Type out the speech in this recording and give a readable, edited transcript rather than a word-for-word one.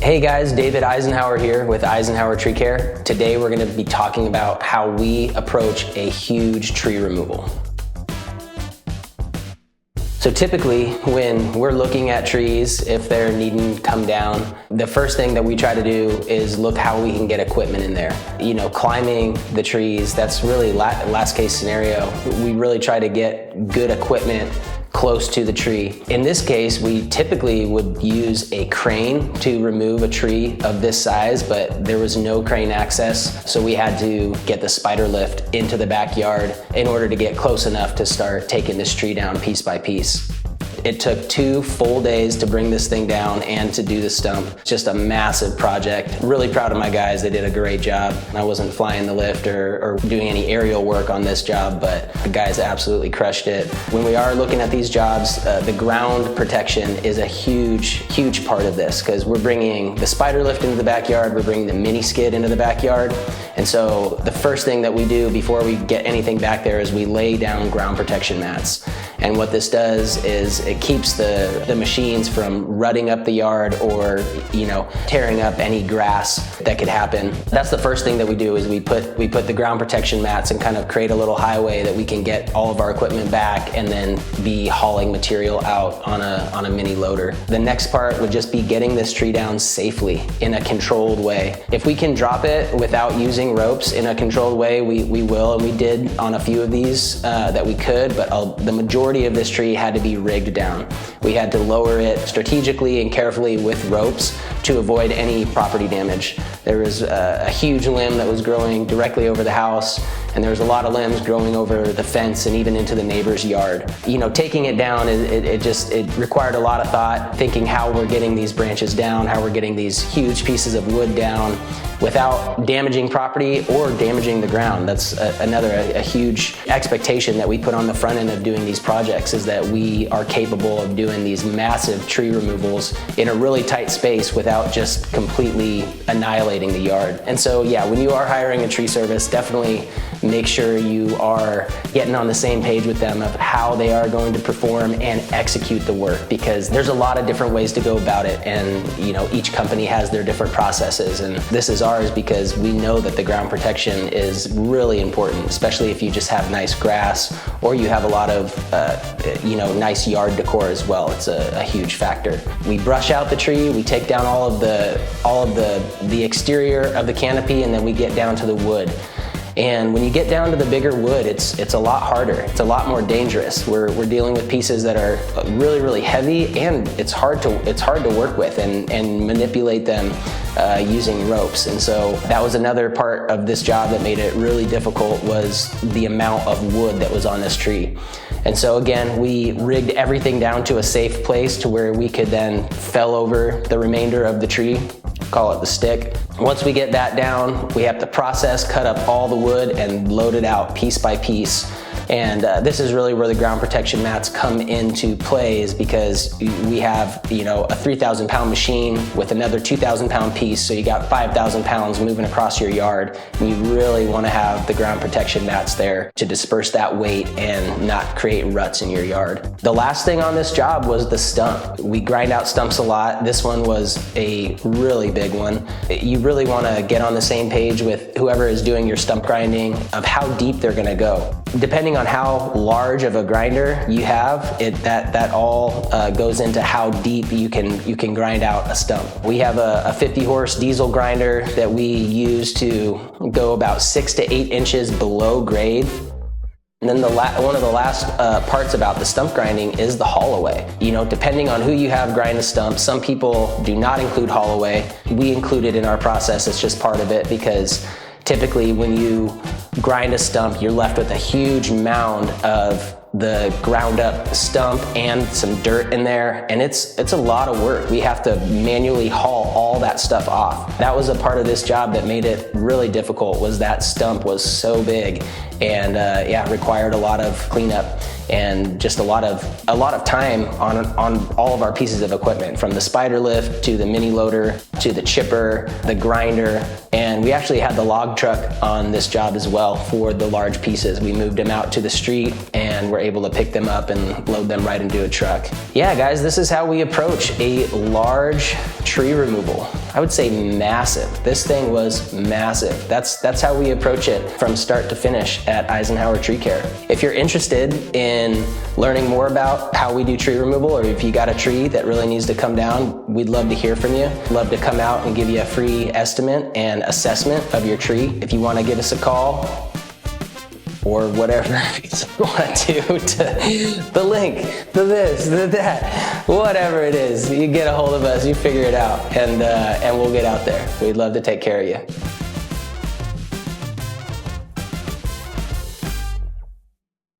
Hey guys, David Eisenhower here with Eisenhower Tree Care. Today we're going to be talking about how we approach a huge tree removal. So typically when we're looking at trees, if they're needing to come down, the first thing that we try to do is look how we can get equipment in there. You know, climbing the trees, that's really last case scenario. We really try to get good equipment close to the tree. In this case, we typically would use a crane to remove a tree of this size, but there was no crane access, so we had to get the spider lift into the backyard in order to get close enough to start taking this tree down piece by piece. It took 2 full days to bring this thing down and to do the stump. Just a massive project. Really proud of my guys, they did a great job. I wasn't flying the lift or doing any aerial work on this job, but the guys absolutely crushed it. When we are looking at these jobs, the ground protection is a huge part of this, because we're bringing the spider lift into the backyard, we're bringing the mini skid into the backyard, and so the first thing that we do before we get anything back there is we lay down ground protection mats. And what this does is it keeps the machines from rutting up the yard or, you know, tearing up any grass that could happen. That's the first thing that we do, is we put the ground protection mats and kind of create a little highway that we can get all of our equipment back and then be hauling material out on a mini loader. The next part would just be getting this tree down safely in a controlled way. If we can drop it without using ropes in a controlled way, we will, and we did on a few of these that we could, but the majority of this tree had to be rigged down. We had to lower it strategically and carefully with ropes to avoid any property damage. There was a huge limb that was growing directly over the house, and there was a lot of limbs growing over the fence and even into the neighbor's yard. You know, taking it down, it required a lot of thought, thinking how we're getting these branches down, how we're getting these huge pieces of wood down without damaging property or damaging the ground. That's a huge expectation that we put on the front end of doing these projects, is that we are capable of doing these massive tree removals in a really tight space without just completely annihilating the yard. And so yeah, when you are hiring a tree service, definitely make sure you are getting on the same page with them of how they are going to perform and execute the work, because there's a lot of different ways to go about it, and you know, each company has their different processes, and this is ours because we know that the ground protection is really important, especially if you just have nice grass or you have a lot of you know, nice yard decor as well. It's a huge factor. We brush out the tree, we take down all of the exterior of the canopy, and then we get down to the wood. And when you get down to the bigger wood, it's a lot harder. It's a lot more dangerous. We're dealing with pieces that are really heavy, and it's hard to work with and manipulate them using ropes. And so that was another part of this job that made it really difficult, was the amount of wood that was on this tree. And so again, we rigged everything down to a safe place to where we could then fell over the remainder of the tree, call it the stick. Once we get that down, we have to process, cut up all the wood and load it out piece by piece. And this is really where the ground protection mats come into play, is because we have, you know, a 3,000 pound machine with another 2,000 pound piece, so you got 5,000 pounds moving across your yard, and you really want to have the ground protection mats there to disperse that weight and not create ruts in your yard. The last thing on this job was the stump. We grind out stumps a lot. This one was a really big one. You really want to get on the same page with whoever is doing your stump grinding of how deep they're going to go. Depending on how large of a grinder you have, that all goes into how deep you can grind out a stump. We have a 50 horse diesel grinder that we use to go about 6 to 8 inches below grade. And then one of the last parts about the stump grinding is the haul away. You know, depending on who you have grind a stump, some people do not include haul away. We include it in our process. It's just part of it, because typically when you grind a stump, you're left with a huge mound of the ground up stump and some dirt in there, and it's a lot of work. We have to manually haul all that stuff off. That was a part of this job that made it really difficult, was that stump was so big, and yeah, required a lot of cleanup and just a lot of time on all of our pieces of equipment, from the spider lift to the mini loader to the chipper, the grinder, and we actually had the log truck on this job as well for the large pieces. We moved them out to the street and were able to pick them up and load them right into a truck. Yeah, guys, this is how we approach a large tree removal. I would say massive. This thing was massive. That's how we approach it from start to finish at Eisenhower Tree Care. If you're interested in learning more about how we do tree removal, or if you got a tree that really needs to come down, we'd love to hear from you. Love to come out and give you a free estimate and assessment of your tree. If you want to give us a call, or whatever you want to do, to the link, to this, to that, whatever it is, you get a hold of us, you figure it out, and we'll get out there. We'd love to take care of you.